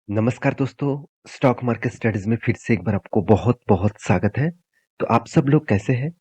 नमस्कार दोस्तों, stock market studies में फिर से एक बार आपको बहुत-बहुत स्वागत है। तो आप सब लोग कैसे हैं?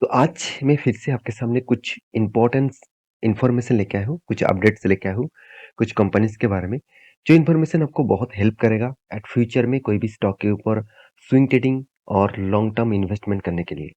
तो आज मैं फिर से आपके सामने कुछ इम्पोर्टेंस इन्फॉर्मेशन लेके आया हूँ, कुछ अपडेट्स लेके आया हूँ, कुछ कंपनीज़ के बारे में, जो इन्फॉर्मेशन आपको बहुत हेल्प करेगा एट फ्यूचर में कोई भी स्टॉक के ऊपर स्विंग ट्रेडिंग और लॉन्ग टर्म इन्वेस्टमेंट करने के लिए।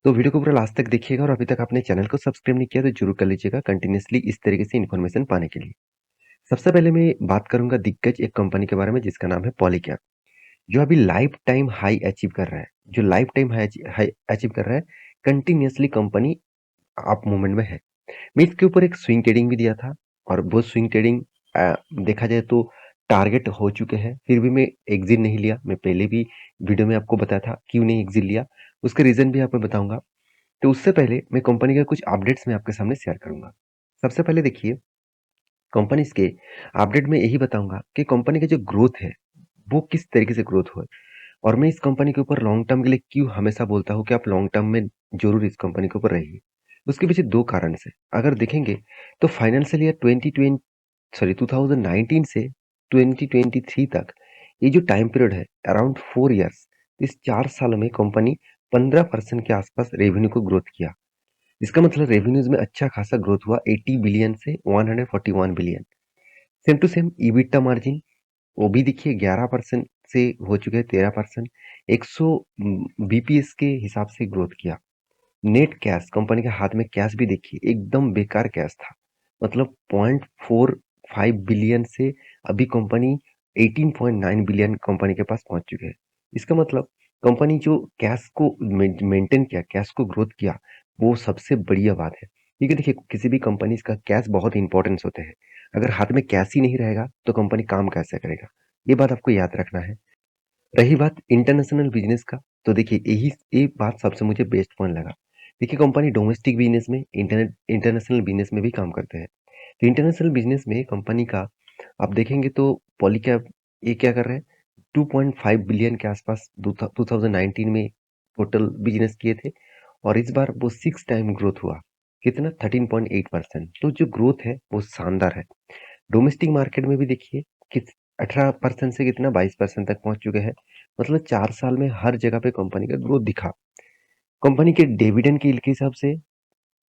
तो वीडियो को पूरा लास्ट तक देखिएगा और अभी तक आपने चैनल को सब्सक्राइब नहीं किया तो ज़रूर कर लीजिएगा कंटिन्यूअसली इस तरीके से इन्फॉर्मेशन पाने के लिए। सबसे पहले मैं बात करूँगा दिग्गज एक कंपनी के बारे में जिसका नाम है पॉलीकैब। जो अभी लाइफ टाइम हाई अचीव कर रहा है, जो लाइफ टाइम हाई अचीव कर रहा है, कंटिन्यूअसली कंपनी अप मूवमेंट में है। मैं इसके ऊपर एक स्विंग ट्रेडिंग भी दिया था और वो स्विंग ट्रेडिंग देखा जाए तो टारगेट हो चुके हैं, फिर भी मैं एग्जिट नहीं लिया। मैं पहले भी वीडियो में आपको बताया था क्यों नहीं एग्जिट लिया, उसका रीजन भी आपको बताऊंगा। तो उससे पहले मैं कंपनी के कुछ अपडेट्स में आपके सामने शेयर करूंगा। सबसे पहले देखिए, कंपनीज के अपडेट में यही बताऊंगा कि कंपनी का जो ग्रोथ है वो किस तरीके से ग्रोथ हुआ है। और मैं इस कंपनी के ऊपर लॉन्ग टर्म के लिए क्यों हमेशा बोलता हूँ कि आप लॉन्ग टर्म में जरूर इस कंपनी के ऊपर रहिए। उसके पीछे दो कारण से अगर देखेंगे तो फाइनेंशियल ईयर 2019 से 2023 तक ये जो टाइम पीरियड है अराउंड 4 इयर्स, इस 4 सालों में कंपनी 15% के आसपास रेवेन्यू को ग्रोथ किया। इसका मतलब रेवेन्यूज में अच्छा खासा ग्रोथ हुआ 80 बिलियन से 141 billion. Same to same EBITDA margin वो भी देखिए 11% से हो चुके हैं 13%। 100 बीपीएस के हिसाब से ग्रोथ किया। नेट कैश कंपनी के हाथ में कैश भी देखिए एकदम बेकार कैश था, मतलब 0.45 बिलियन से अभी कंपनी 18.9 बिलियन कंपनी के पास पहुंच चुके हैं। इसका मतलब कंपनी जो कैश को मेंटेन किया, कैश को ग्रोथ किया, वो सबसे बढ़िया बात है। क्योंकि देखिए किसी भी कंपनी का कैश बहुत इंपॉर्टेंस होते हैं। अगर हाथ में कैश ही नहीं रहेगा तो कंपनी काम कैसे करेगा, ये बात आपको याद रखना है। रही बात इंटरनेशनल बिजनेस का, तो देखिए यही ये बात सबसे मुझे बेस्ट पॉइंट लगा। देखिए कंपनी डोमेस्टिक बिजनेस में इंटरनेशनल बिजनेस में भी काम करते हैं। तो इंटरनेशनल बिजनेस में कंपनी का आप देखेंगे तो पॉलीकैब ये क्या कर रहे हैं, 2.5 बिलियन के आसपास 2019 में टोटल बिजनेस किए थे और इस बार वो 6 टाइम ग्रोथ हुआ। कितना 13.8%। तो जो ग्रोथ है वो शानदार है। डोमेस्टिक मार्केट में भी देखिए कि 18% से कितना 22% तक पहुंच चुके हैं। मतलब 4 साल में हर जगह पे कंपनी का ग्रोथ दिखा। कंपनी के डिविडेंड के हिसाब से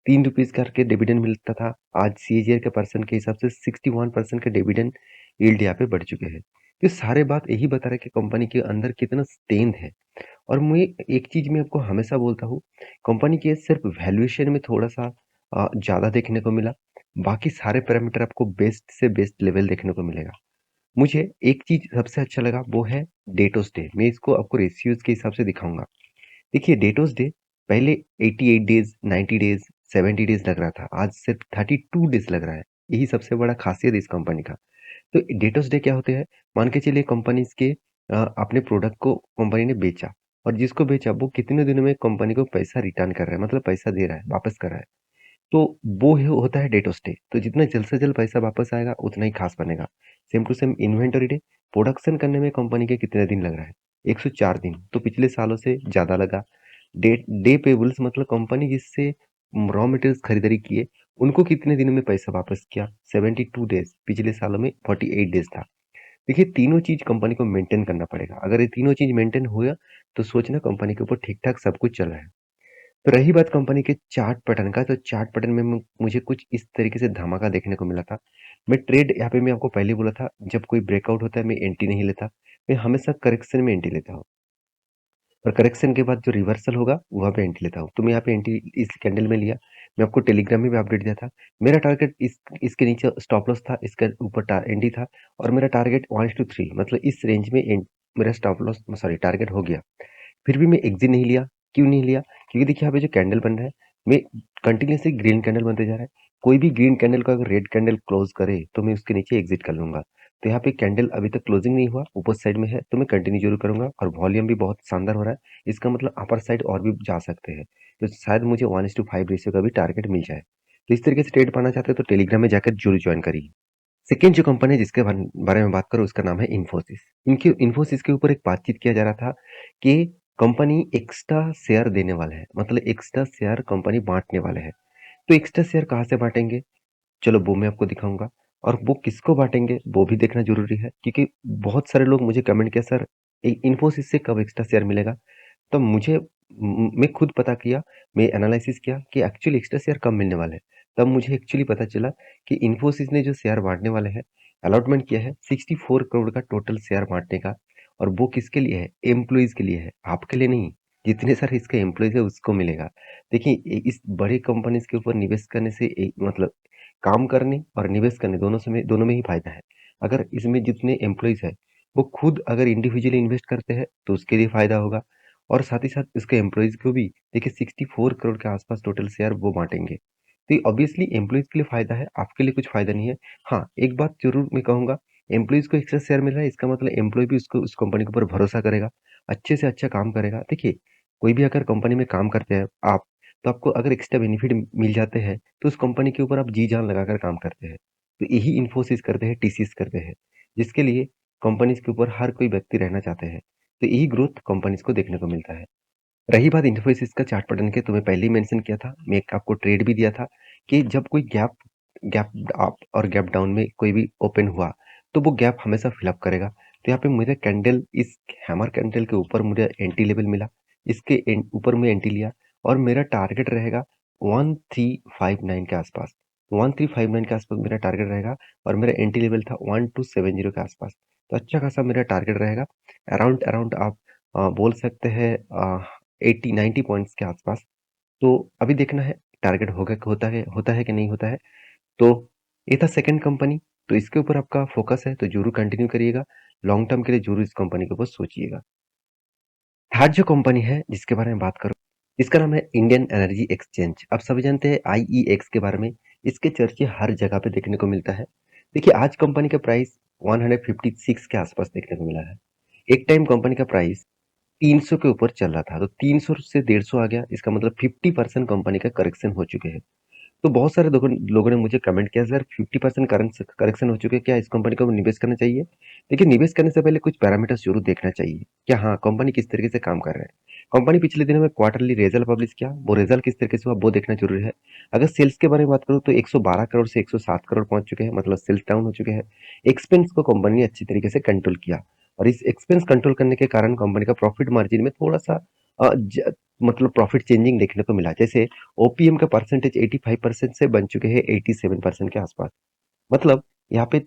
3 रुपीज करके डिविडेंड मिलता था, आज सीएजीआर के परसेंट के हिसाब से 61% के डिविडेंड यील्ड यहाँ पे बढ़ चुके हैं। ये सारे बात यही बता रहे कि कंपनी के अंदर कितना स्ट्रेंथ है। और मैं एक चीज मैं आपको हमेशा बोलता हूँ, कंपनी के सिर्फ वैल्यूएशन में थोड़ा सा ज्यादा देखने को मिला, बाकी सारे पैरामीटर आपको बेस्ट से बेस्ट लेवल देखने को मिलेगा। मुझे एक चीज सबसे अच्छा लगा वो है डेटोस डे। मैं इसको आपको रेशियोज के हिसाब से दिखाऊंगा। देखिए डेटोस डे पहले 88 डेज, 90 डेज, 70 डेज लग रहा था, आज सिर्फ 32 डेज लग रहा है। यही सबसे बड़ा खासियत है इस कंपनी का। तो डेटोस डे क्या होते हैं, मान के चलिए कंपनी इसके अपने प्रोडक्ट को कंपनी ने बेचा और जिसको बेचा वो कितने दिनों में कंपनी को पैसा रिटर्न कर रहा है, मतलब पैसा दे रहा है, वापस कर रहा है। तो वो होता है डेट ऑफ स्टे। तो जितना जल्द से जल्द पैसा वापस आएगा उतना ही खास बनेगा। Same to same inventory day, production करने में कंपनी के कितने दिन लग रहा है, 104 दिन, तो पिछले सालों से ज्यादा लगा। डे डे पेबल्स मतलब कंपनी जिससे रॉ मटेरियल्स खरीदारी किए उनको कितने दिनों में पैसा वापस किया, 72 डेज, पिछले सालों में 48 डेज था। देखिए तीनों चीज कंपनी को मेंटेन करना पड़ेगा। अगर ये तीनों चीज मेंटेन हुआ तो सोचना कंपनी के ऊपर ठीक ठाक सब कुछ चल रहा है। तो रही बात कंपनी के चार्ट पैटर्न का, तो चार्ट पैटर्न में मुझे कुछ इस तरीके से धमाका देखने को मिला था। मैं ट्रेड यहाँ पे मैं आपको पहले ही बोला था, जब कोई ब्रेकआउट होता है मैं एंट्री नहीं लेता, मैं हमेशा करेक्शन में एंट्री लेता हूँ। और करेक्शन के बाद जो रिवर्सल होगा वहां पे एंट्री लेता हूँ। तो मैं यहाँ पे एंट्री इस कैंडल में लिया। मैं आपको टेलीग्राम में भी अपडेट दिया था। मेरा टारगेट इसके नीचे स्टॉप लॉस था, इसके ऊपर एंट्री था और मेरा टारगेट 1:3, मतलब इस रेंज में मेरा स्टॉप लॉस सॉरी टारगेट हो गया। फिर भी मैं एग्जिट नहीं लिया। क्यों नहीं लिया? क्योंकि देखिए यहाँ पे जो कैंडल बन रहा है, मैं कंटिन्यूसली ग्रीन कैंडल बनते जा रहा है। कोई भी ग्रीन कैंडल का अगर रेड कैंडल क्लोज करे तो मैं उसके नीचे एग्जिट कर लूंगा। तो यहाँ पे कैंडल अभी तक क्लोजिंग नहीं हुआ, ऊपर साइड में है, तो मैं कंटिन्यू जरूर करूंगा और वॉल्यूम भी बहुत शानदार हो रहा है। इसका मतलब अपर साइड और भी जा सकते हैं। तो शायद मुझे 1:5 रेशियो का भी टारगेट मिल जाए। तो इस तरीके से ट्रेड पाना चाहते हैं तो टेलीग्राम में जाकर जरूर ज्वाइन करिए। सेकेंड जो कंपनी है जिसके बारे में बात करूं उसका नाम है इन्फोसिस। इनके इन्फोसिस के ऊपर एक बातचीत किया जा रहा था कि कंपनी एक्स्ट्रा शेयर देने वाले है, मतलब एक्स्ट्रा शेयर कंपनी बांटने वाले हैं। तो एक्स्ट्रा शेयर कहाँ से बांटेंगे, चलो वो मैं आपको दिखाऊंगा। और वो किसको बाँटेंगे वो भी देखना ज़रूरी है, क्योंकि बहुत सारे लोग मुझे कमेंट किया, सर इन्फोसिस से कब एक्स्ट्रा शेयर मिलेगा? तब मुझे मैं खुद पता किया, मैं एनालिसिस किया कि एक्चुअली एक्स्ट्रा शेयर कब मिलने वाले हैं। तब मुझे एक्चुअली पता चला कि इन्फोसिस ने जो शेयर बाँटने वाले हैं, अलॉटमेंट किया है 64 करोड़ का टोटल शेयर बाँटने का, और वो किसके लिए है? एम्प्लॉइज़ के लिए है, आपके लिए नहीं। जितने सारे इसके एम्प्लॉइज़ है उसको मिलेगा। देखिए इस बड़े कंपनीज़ के ऊपर निवेश करने से मतलब काम करने और निवेश करने दोनों में ही फ़ायदा है। अगर इसमें जितने एम्प्लॉइज़ हैं, वो खुद अगर इंडिविजुअली इन्वेस्ट करते हैं, तो उसके लिए फ़ायदा होगा। और साथ ही साथ इसके एम्प्लॉइज़ को भी देखिए 64 करोड़ के आसपास टोटल शेयर वो बाँटेंगे। तो ये ऑब्वियसली एम्प्लॉइज़ के लिए फ़ायदा है, आपके लिए कुछ फ़ायदा नहीं है। हाँ, एक बात ज़रूर मैं कहूँगा, एम्प्लॉइज़ को एक्स्ट्रा शेयर मिल रहा है, इसका मतलब एम्प्लॉयी भी उसको उस कंपनी के ऊपर भरोसा करेगा, अच्छे से अच्छा काम करेगा। देखिए, कोई भी अगर कंपनी में काम करते हैं आप, तो आपको अगर एक्स्ट्रा बेनिफिट मिल जाते हैं, तो उस कंपनी के ऊपर आप जी-जान लगाकर काम करते हैं। तो यही इन्फोसिस करते हैं, टीसीएस करते हैं, जिसके लिए कंपनीज़ के ऊपर हर कोई व्यक्ति रहना चाहते हैं। तो यही ग्रोथ कंपनीज़ को देखने को मिलता है। रही बात इन्फोसिस का चार्ट पैटर्न की, तो मैं पहले ही मेंशन किया था, मैं एक आपको ट्रेड भी दिया था कि जब कोई गैप गैप अप और गैप डाउन में कोई भी ओपन हुआ, तो वो गैप हमेशा फिल अप करेगा। तो यहाँ पे मुझे कैंडल, इस हैमर कैंडल के ऊपर मुझे एंट्री लेवल मिला, इसके ऊपर मैं एंट्री लिया, और मेरा टारगेट रहेगा 1359 के आसपास। 1359 के आसपास मेरा टारगेट रहेगा, और मेरा एंट्री लेवल था 1270 के आसपास। तो अच्छा खासा मेरा टारगेट रहेगा, अराउंड अराउंड आप बोल सकते हैं 80-90 पॉइंट्स के आसपास। तो अभी देखना है टारगेट होता है कि नहीं होता है। तो ये था सेकंड कंपनी। तो इसके ऊपर आपका फोकस है तो ज़रूर कंटिन्यू करिएगा। लॉन्ग टर्म के लिए ज़रूर इस कंपनी के ऊपर सोचिएगा। थर्ड जो कंपनी है जिसके बारे में बात करूँ, इसका नाम है इंडियन एनर्जी एक्सचेंज। आप सभी जानते हैं आईईएक्स के बारे में। इसके चर्चे हर जगह पे देखने को मिलता है। देखिए आज कंपनी का प्राइस 156 के आसपास देखने को मिला है। एक टाइम कंपनी का प्राइस 300 के ऊपर चल रहा था, तो 300 से 150 आ गया, इसका मतलब 50% कंपनी का करेक्शन हो चुके हैं। तो बहुत सारे लोगों ने मुझे कमेंट किया, सर 50% करेक्शन हो चुके हैं, क्या इस कंपनी को निवेश करना चाहिए? देखिए निवेश करने से पहले कुछ पैरामीटर्स जरूर देखना चाहिए, क्या हाँ कंपनी किस तरीके से काम कर रहा है। कंपनी पिछले दिनों में क्वार्टरली रिजल्ट पब्लिश किया, वो रिजल्ट किस तरीके से हुआ वो देखना जरूरी है। अगर सेल्स के बारे में बात करूँ तो 112 करोड़ से 107 करोड़ पहुंच चुके हैं, मतलब सेल्स डाउन हो चुके हैं। एक्सपेंस को कंपनी ने अच्छी तरीके से कंट्रोल किया, और इस एक्सपेंस कंट्रोल करने के कारण कंपनी का प्रॉफिट मार्जिन में थोड़ा सा मतलब प्रॉफिट चेंजिंग देखने को मिला। जैसे ओपीएम का परसेंटेज 85% से बन चुके हैं 87% के आसपास। मतलब यहाँ पे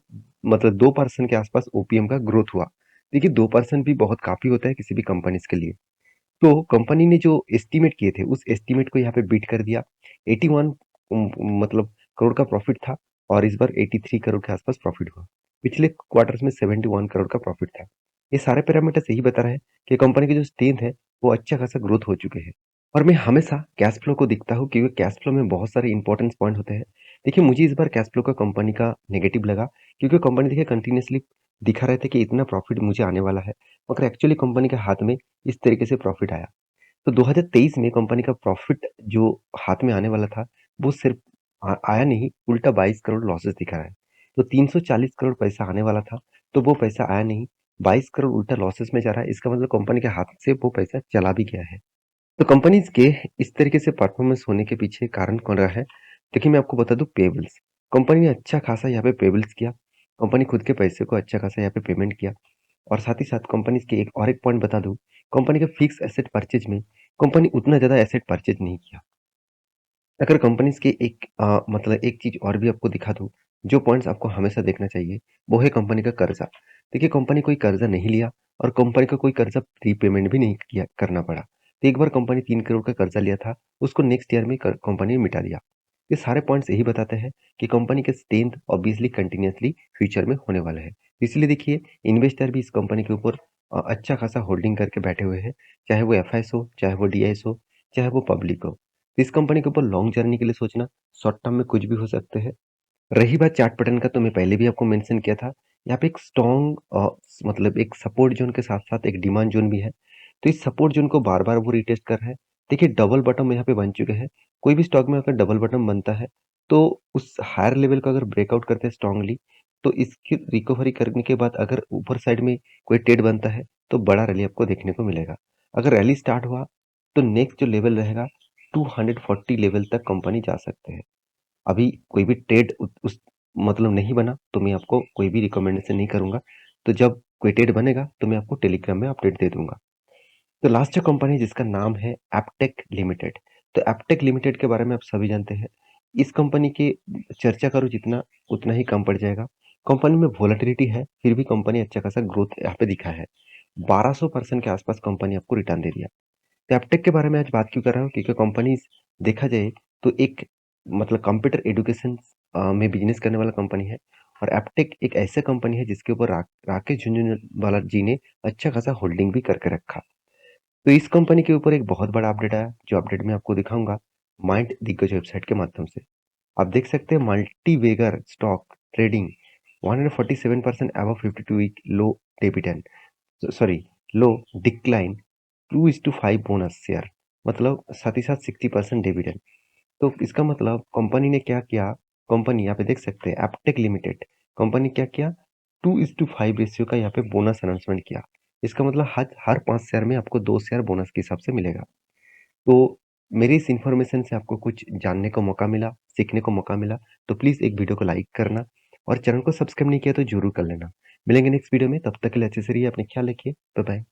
मतलब 2% के आसपास ओपीएम का ग्रोथ हुआ। देखिए 2% भी बहुत काफी होता है किसी भी कंपनीज के लिए। तो कंपनी ने जो एस्टीमेट किए थे उस एस्टीमेट को यहाँ पे बीट कर दिया। 81 मतलब करोड़ का प्रॉफिट था, और इस बार 83 करोड़ के आसपास प्रॉफिट हुआ। पिछले क्वार्टर्स में 71 करोड़ का प्रॉफिट था। ये सारे पैरामीटर्स यही बता रहे हैं कि कंपनी की जो स्ट्रेंथ है वो अच्छा खासा ग्रोथ हो चुके हैं। और मैं हमेशा कैश फ्लो को दिखता हूँ, क्योंकि कैश फ्लो में बहुत सारे इंपॉर्टेंट पॉइंट होते हैं। देखिए मुझे इस बार कैश फ्लो का कंपनी का नेगेटिव लगा, क्योंकि कंपनी देखिए कंटिन्यूअसली दिखा रहे थे कि इतना प्रॉफिट मुझे आने वाला है, मगर एक्चुअली कंपनी के हाथ में इस तरीके से प्रॉफिट आया। तो 2023 में कंपनी का प्रॉफिट जो हाथ में आने वाला था, वो सिर्फ आया नहीं, उल्टा 22 करोड़ लॉसेस दिखा है। तो 340 करोड़ पैसा आने वाला था, तो वो पैसा आया नहीं, 22 करोड़ उल्टा लॉसेस में जा रहा है। इसका मतलब कंपनी के हाथ से वो पैसा चला भी गया है। तो कंपनीज के इस तरीके से परफॉर्मेंस होने के पीछे कारण कौन रहा है? देखिए मैं आपको बता दूं, पेबल्स। कंपनी ने अच्छा खासा यहाँ पे पेबल्स किया, कंपनी खुद के पैसे को अच्छा खासा यहाँ पे पेमेंट किया। और साथ ही साथ कंपनी के एक पॉइंट बता दूं, कंपनी के फिक्स एसेट परचेज में कंपनी उतना ज्यादा एसेट परचेज नहीं किया। अगर कंपनीज के मतलब एक चीज और भी आपको दिखा दूं, जो पॉइंट्स आपको हमेशा देखना चाहिए, वो है कंपनी का कर्जा। देखिए कंपनी कोई कर्जा नहीं लिया, और कंपनी का कोई कर्जा प्रीपेमेंट भी नहीं किया करना पड़ा। तो एक बार कंपनी 3 करोड़ का कर्जा लिया था, उसको नेक्स्ट ईयर में कंपनी ने मिटा दिया। ये सारे पॉइंट्स यही बताते हैं कि कंपनी के स्ट्रेंथ ऑब्वियसली कंटिन्यूअसली फ्यूचर में होने वाला है। इसलिए देखिए इन्वेस्टर भी इस कंपनी के ऊपर अच्छा खासा होल्डिंग करके बैठे हुए हैं, चाहे वो एफआईएस हो, चाहे वो डीआईएस हो, चाहे वो पब्लिक हो। इस कंपनी के ऊपर लॉन्ग जर्नी के लिए सोचना, शॉर्ट टर्म में कुछ भी हो सकते हैं। रही बात चार्ट पैटर्न का, तो मैं पहले भी आपको मेंशन किया था, यहाँ पे एक स्ट्रॉन्ग मतलब एक सपोर्ट जोन के साथ साथ एक डिमांड जोन भी है। तो इस सपोर्ट जोन को बार बार वो रिटेस्ट कर रहा है। देखिए डबल बॉटम यहाँ पे बन चुके हैं। कोई भी स्टॉक में अगर डबल बॉटम बनता है, तो उस हायर लेवल को अगर ब्रेकआउट करते हैं स्ट्रांगली, तो इसकी रिकवरी करने के बाद अगर ऊपर साइड में कोई ट्रेड बनता है, तो बड़ा रैली आपको देखने को मिलेगा। अगर रैली स्टार्ट हुआ, तो नेक्स्ट जो लेवल रहेगा 240 लेवल तक कंपनी जा सकते हैं। अभी कोई भी ट्रेड उस मतलब नहीं बना तो मैं आपको कोई भी रिकमेंडेशन नहीं करूँगा। तो जब क्विटेड बनेगा तो मैं आपको टेलीग्राम में अपडेट दे दूँगा। तो लास्ट जो कंपनी है जिसका नाम है एप्टेक लिमिटेड। तो एप्टेक लिमिटेड के बारे में आप सभी जानते हैं। इस कंपनी की चर्चा करूँ जितना उतना ही कम पड़ जाएगा। कंपनी में वोलेटिलिटी है, फिर भी कंपनी अच्छा खासा ग्रोथ यहाँ पे दिखा है। 1200% के आसपास कंपनी आपको रिटर्न दे दिया। तो एप्टेक के बारे में आज बात क्यों कर रहा हूँ? क्योंकि कंपनी देखा जाए तो एक मतलब कंप्यूटर एजुकेशन में बिजनेस करने वाला कंपनी है। और एप्टेक एक ऐसा कंपनी है जिसके ऊपर राकेश झुनझुनवाला जी ने अच्छा खासा होल्डिंग भी करके रखा। तो इस कंपनी के ऊपर एक बहुत बड़ा अपडेट आया, जो अपडेट मैं आपको दिखाऊंगा माइंड दिग्गज वेबसाइट के माध्यम से। आप देख सकते हैं multibagger stock trading 147% above 52 week low dividend, sorry low decline 2:5 bonus share, मतलब साथ ही साथ 60% डिविडेंड। तो इसका मतलब कंपनी ने क्या किया? कंपनी यहाँ पे देख सकते हैं एप्टेक लिमिटेड, कंपनी क्या किया? 2:5 रेशियो का यहाँ पे बोनस अनाउंसमेंट किया। इसका मतलब हर हर 5 शेयर में आपको 2 शेयर बोनस के हिसाब से मिलेगा। तो मेरी इस इन्फॉर्मेशन से आपको कुछ जानने को मौका मिला, सीखने को मौका मिला, तो प्लीज़ एक वीडियो को लाइक करना और चैनल को सब्सक्राइब नहीं किया तो ज़रूर कर लेना। मिलेंगे नेक्स्ट वीडियो में, तब तक के लिए अच्छे से रहिए, अपना ख्याल रखिए। Bye bye.